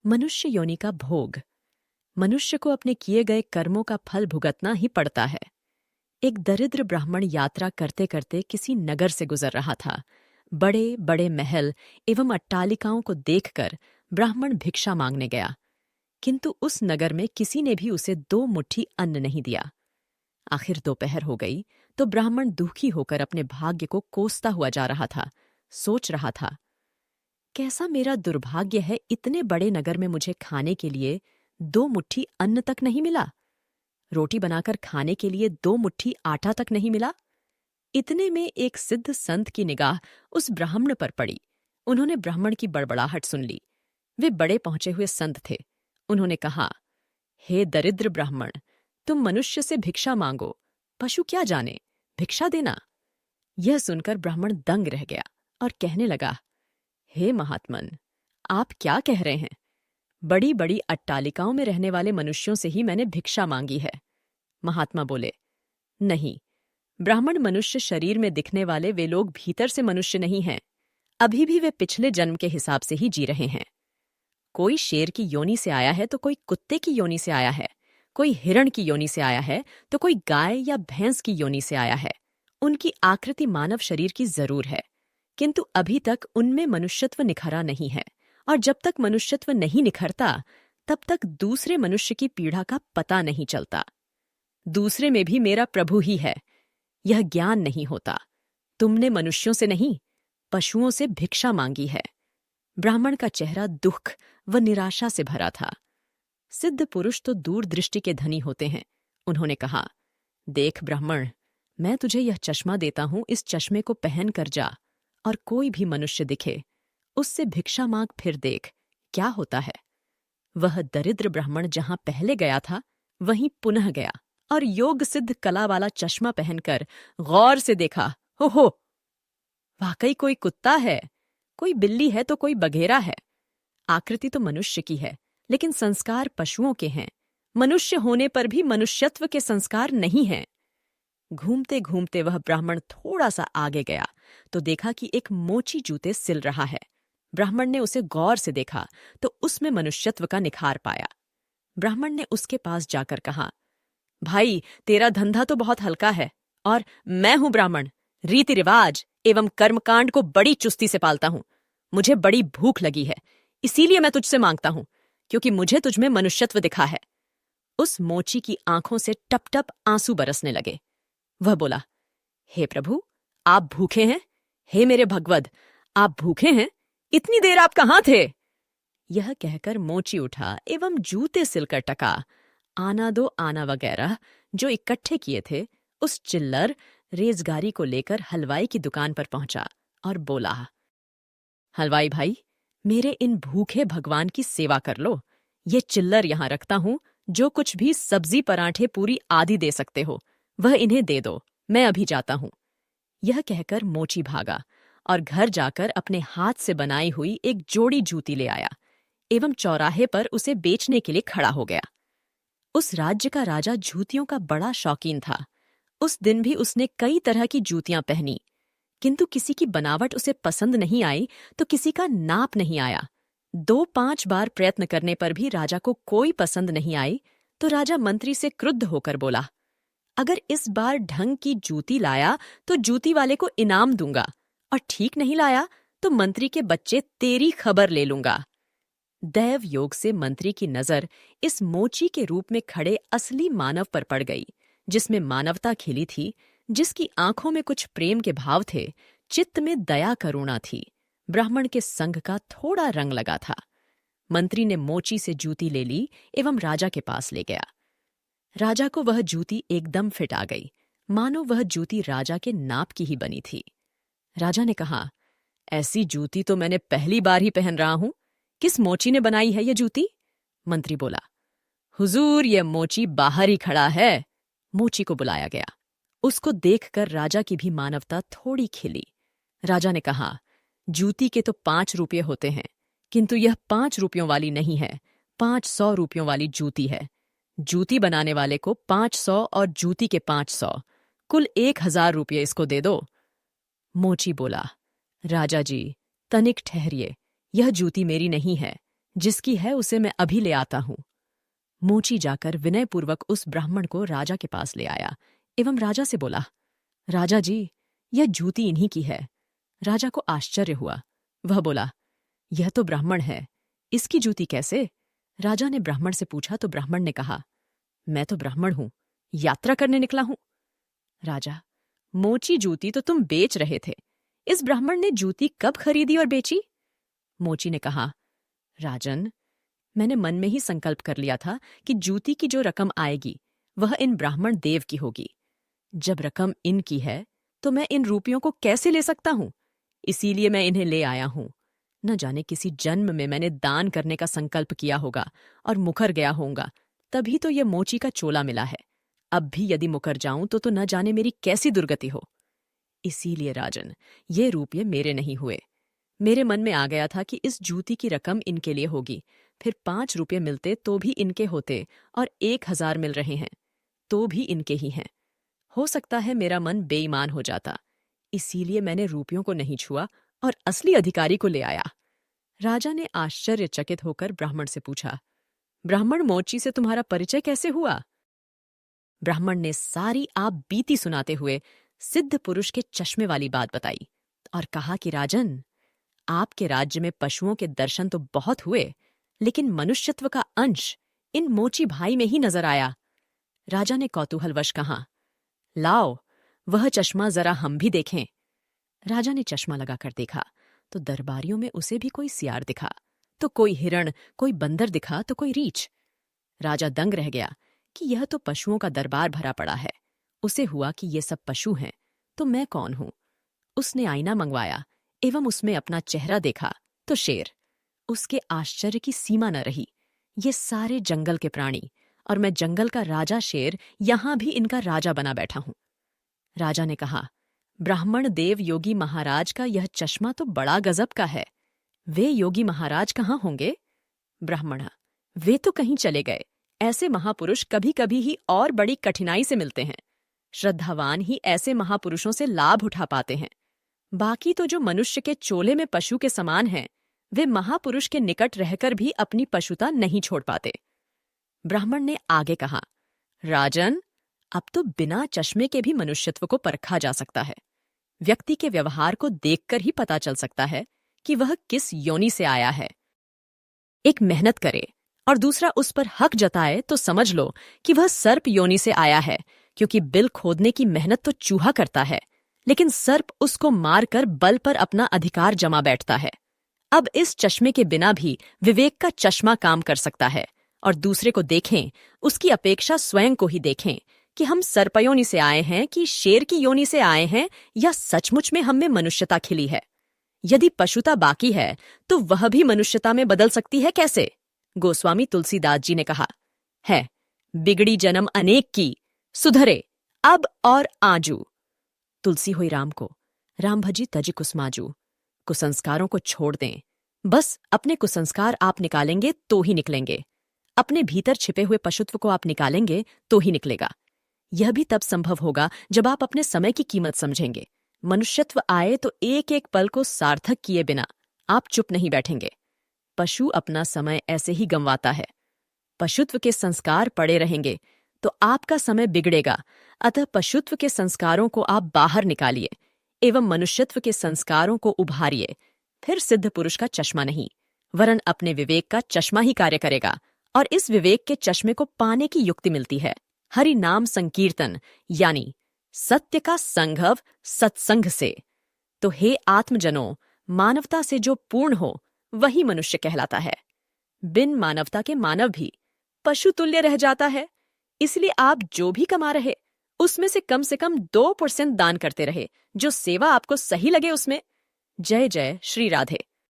मनुष्य योनि का भोग। मनुष्य को अपने किए गए कर्मों का फल भुगतना ही पड़ता है। एक दरिद्र ब्राह्मण यात्रा करते करते किसी नगर से गुजर रहा था। बड़े बड़े महल एवं अट्टालिकाओं को देखकर ब्राह्मण भिक्षा मांगने गया, किंतु उस नगर में किसी ने भी उसे 2 मुट्ठी अन्न नहीं दिया। आखिर दोपहर हो गई तो ब्राह्मण दुखी होकर अपने भाग्य को कोसता हुआ जा रहा था। सोच रहा था, कैसा मेरा दुर्भाग्य है, इतने बड़े नगर में मुझे खाने के लिए 2 मुट्ठी अन्न तक नहीं मिला। रोटी बनाकर खाने के लिए 2 मुट्ठी आटा तक नहीं मिला। इतने में एक सिद्ध संत की निगाह उस ब्राह्मण पर पड़ी। उन्होंने ब्राह्मण की बड़बड़ाहट सुन ली। वे बड़े पहुंचे हुए संत थे। उन्होंने कहा, हे दरिद्र ब्राह्मण, तुम मनुष्य से भिक्षा मांगो, पशु क्या जाने, भिक्षा देना। यह सुनकर ब्राह्मण दंग रह गया और कहने लगा, हे महात्मन, आप क्या कह रहे हैं? बड़ी बड़ी अट्टालिकाओं में रहने वाले मनुष्यों से ही मैंने भिक्षा मांगी है। महात्मा बोले, नहीं, ब्राह्मण मनुष्य शरीर में दिखने वाले वे लोग भीतर से मनुष्य नहीं हैं। अभी भी वे पिछले जन्म के हिसाब से ही जी रहे हैं। कोई शेर की योनि से आया है तो कोई कुत्ते की योनि से आया है, कोई हिरण की योनि से आया है तो कोई गाय या भैंस की योनि से आया है। उनकी आकृति मानव शरीर की जरूर है, किंतु अभी तक उनमें मनुष्यत्व निखरा नहीं है, और जब तक मनुष्यत्व नहीं निखरता तब तक दूसरे मनुष्य की पीड़ा का पता नहीं चलता। दूसरे में भी मेरा प्रभु ही है, यह ज्ञान नहीं होता। तुमने मनुष्यों से नहीं, पशुओं से भिक्षा मांगी है। ब्राह्मण का चेहरा दुख व निराशा से भरा था। सिद्ध पुरुष तो दूरदृष्टि के धनी होते हैं। उन्होंने कहा, देख ब्राह्मण, मैं तुझे यह चश्मा देता हूं, इस चश्मे को पहन कर जा, और कोई भी मनुष्य दिखे उससे भिक्षा मांग फिर देख क्या होता है। वह दरिद्र ब्राह्मण जहां पहले गया था वहीं पुनः गया और योग सिद्ध कला वाला चश्मा पहनकर गौर से देखा। हो, वाकई कोई कुत्ता है, कोई बिल्ली है तो कोई बघेरा है। आकृति तो मनुष्य की है, लेकिन संस्कार पशुओं के हैं। मनुष्य होने पर भी मनुष्यत्व के संस्कार नहीं हैं। घूमते घूमते वह ब्राह्मण थोड़ा सा आगे गया तो देखा कि एक मोची जूते सिल रहा है। ब्राह्मण ने उसे गौर से देखा तो उसमें मनुष्यत्व का निखार पाया। ब्राह्मण ने उसके पास जाकर कहा, भाई, तेरा धंधा तो बहुत हल्का है, और मैं हूं ब्राह्मण, रीति रिवाज एवं कर्मकांड को बड़ी चुस्ती से पालता हूं। मुझे बड़ी भूख लगी है, इसीलिए मैं तुझसे मांगता हूं, क्योंकि मुझे तुझमें मनुष्यत्व दिखा है। उस मोची की आंखों से टप टप आंसू बरसने लगे। वह बोला, हे प्रभु, आप भूखे हैं? हे मेरे भगवद, आप भूखे हैं? इतनी देर आप कहाँ थे? यह कहकर मोची उठा एवं जूते सिलकर टका, आना दो आना वगैरह जो इकट्ठे किए थे, उस चिल्लर रेजगारी को लेकर हलवाई की दुकान पर पहुंचा और बोला, हलवाई भाई, मेरे इन भूखे भगवान की सेवा कर लो। ये चिल्लर यहां रखता हूं, जो कुछ भी सब्जी पराठे पूरी आदि दे सकते हो वह इन्हें दे दो, मैं अभी जाता हूं। यह कहकर मोची भागा और घर जाकर अपने हाथ से बनाई हुई एक जोड़ी जूती ले आया एवं चौराहे पर उसे बेचने के लिए खड़ा हो गया। उस राज्य का राजा जूतियों का बड़ा शौकीन था। उस दिन भी उसने कई तरह की जूतियां पहनी, किंतु किसी की बनावट उसे पसंद नहीं आई तो किसी का नाप नहीं आया। 2-5 बार प्रयत्न करने पर भी राजा को कोई पसंद नहीं आई तो राजा मंत्री से क्रुद्ध होकर बोला, अगर इस बार ढंग की जूती लाया तो जूती वाले को इनाम दूंगा, और ठीक नहीं लाया तो मंत्री के बच्चे तेरी खबर ले लूंगा। दैव योग से मंत्री की नजर इस मोची के रूप में खड़े असली मानव पर पड़ गई, जिसमें मानवता खिली थी, जिसकी आंखों में कुछ प्रेम के भाव थे, चित्त में दया करुणा थी, ब्राह्मण के संग का थोड़ा रंग लगा था। मंत्री ने मोची से जूती ले ली एवं राजा के पास ले गया। राजा को वह जूती एकदम फिट आ गई, मानो वह जूती राजा के नाप की ही बनी थी। राजा ने कहा, ऐसी जूती तो मैंने पहली बार ही पहन रहा हूं, किस मोची ने बनाई है यह जूती? मंत्री बोला, हुजूर, यह मोची बाहर ही खड़ा है। मोची को बुलाया गया। उसको देखकर राजा की भी मानवता थोड़ी खिली। राजा ने कहा, जूती के तो 5 रुपये होते हैं, किंतु यह 5 रुपयों वाली नहीं है, 500 रुपयों वाली जूती है। जूती बनाने वाले को 500 और जूती के 500, कुल 1000 रुपये इसको दे दो। मोची बोला, राजा जी, तनिक ठहरिए, यह जूती मेरी नहीं है, जिसकी है उसे मैं अभी ले आता हूं। मोची जाकर विनयपूर्वक उस ब्राह्मण को राजा के पास ले आया एवं राजा से बोला, राजा जी, यह जूती इन्हीं की है। राजा को आश्चर्य हुआ। वह बोला, यह तो ब्राह्मण है, इसकी जूती कैसे? राजा ने ब्राह्मण से पूछा तो ब्राह्मण ने कहा, मैं तो ब्राह्मण हूं, यात्रा करने निकला हूं। राजा, मोची जूती तो तुम बेच रहे थे, इस ब्राह्मण ने जूती कब खरीदी और बेची? मोची ने कहा, राजन, मैंने मन में ही संकल्प कर लिया था कि जूती की जो रकम आएगी वह इन ब्राह्मण देव की होगी। जब रकम इनकी है तो मैं इन रुपयों को कैसे ले सकता हूं? इसीलिए मैं इन्हें ले आया हूं। न जाने किसी जन्म में मैंने दान करने का संकल्प किया होगा और मुकर गया होऊंगा, तभी तो यह मोची का चोला मिला है। अब भी यदि मुकर जाऊं तो न जाने मेरी कैसी दुर्गति हो। इसीलिए राजन, ये रुपये मेरे नहीं हुए। मेरे मन में आ गया था कि इस जूती की रकम इनके लिए होगी, फिर 5 रुपये मिलते तो भी इनके होते और 1000 मिल रहे हैं तो भी इनके ही हैं। हो सकता है मेरा मन बेईमान हो जाता, इसीलिए मैंने रुपयों को नहीं छुआ और असली अधिकारी को ले आया। राजा ने आश्चर्यचकित होकर ब्राह्मण से पूछा, ब्राह्मण मोची से तुम्हारा परिचय कैसे हुआ? ब्राह्मण ने सारी आप बीती सुनाते हुए सिद्ध पुरुष के चश्मे वाली बात बताई और कहा कि राजन, आपके राज्य में पशुओं के दर्शन तो बहुत हुए, लेकिन मनुष्यत्व का अंश इन मोची भाई में ही नजर आया। राजा ने कौतूहलवश कहा, लाओ, वह चश्मा जरा हम भी देखें। राजा ने चश्मा लगाकर देखा तो दरबारियों में उसे भी कोई सियार दिखा, तो कोई हिरण, कोई बंदर दिखा तो कोई रीछ। राजा दंग रह गया कि यह तो पशुओं का दरबार भरा पड़ा है। उसे हुआ कि ये सब पशु हैं, तो मैं कौन हूं? उसने आईना मंगवाया एवं उसमें अपना चेहरा देखा तो शेर। उसके आश्चर्य की सीमा न रही। ये सारे जंगल के प्राणी और मैं जंगल का राजा शेर यहां भी इनका राजा बना बैठा हूं। राजा ने कहा, ब्राह्मण देव योगी महाराज का यह चश्मा तो बड़ा गजब का है। वे योगी महाराज कहाँ होंगे? ब्राह्मण, वे तो कहीं चले गए। ऐसे महापुरुष कभी कभी ही और बड़ी कठिनाई से मिलते हैं। श्रद्धावान ही ऐसे महापुरुषों से लाभ उठा पाते हैं। बाकी तो जो मनुष्य के चोले में पशु के समान हैं, वे महापुरुष के निकट रहकर भी अपनी पशुता नहीं छोड़ पाते। ब्राह्मण ने आगे कहा, राजन, अब तो बिना चश्मे के भी मनुष्यत्व को परखा जा सकता है। व्यक्ति के व्यवहार को देखकर ही पता चल सकता है कि वह किस योनि से आया है। एक मेहनत करे और दूसरा उस पर हक जताए तो समझ लो कि वह सर्प योनि से आया है, क्योंकि बिल खोदने की मेहनत तो चूहा करता है, लेकिन सर्प उसको मारकर बल पर अपना अधिकार जमा बैठता है। अब इस चश्मे के बिना भी विवेक का चश्मा काम कर सकता है, और दूसरे को देखें, उसकी अपेक्षा स्वयं को ही देखें कि हम सर्पयोनि से आए हैं कि शेर की योनि से आए हैं, या सचमुच में हम में मनुष्यता खिली है। यदि पशुता बाकी है तो वह भी मनुष्यता में बदल सकती है कैसे? गोस्वामी तुलसीदास जी ने कहा है, बिगड़ी जन्म अनेक की, सुधरे अब और आजू। तुलसी हुई राम को, राम भजी तज कुसमाजू। कुसंस्कारों को छोड़ दें। बस अपने कुसंस्कार आप निकालेंगे तो ही निकलेंगे। अपने भीतर छिपे हुए पशुत्व को आप निकालेंगे तो ही निकलेगा। यह भी तब संभव होगा जब आप अपने समय की कीमत समझेंगे। मनुष्यत्व आए तो एक एक पल को सार्थक किए बिना आप चुप नहीं बैठेंगे। पशु अपना समय ऐसे ही गंवाता है। पशुत्व के संस्कार पड़े रहेंगे तो आपका समय बिगड़ेगा। अतः पशुत्व के संस्कारों को आप बाहर निकालिए एवं मनुष्यत्व के संस्कारों को उभारिए। फिर सिद्ध पुरुष का चश्मा नहीं, वरन अपने विवेक का चश्मा ही कार्य करेगा, और इस विवेक के चश्मे को पाने की युक्ति मिलती है हरि नाम संकीर्तन, यानी सत्य का संघव सत्संग से। तो हे आत्मजनों, मानवता से जो पूर्ण हो वही मनुष्य कहलाता है। बिन मानवता के मानव भी पशु तुल्य रह जाता है। इसलिए आप जो भी कमा रहे उसमें से कम 2% दान करते रहे, जो सेवा आपको सही लगे उसमें। जय जय श्री राधे।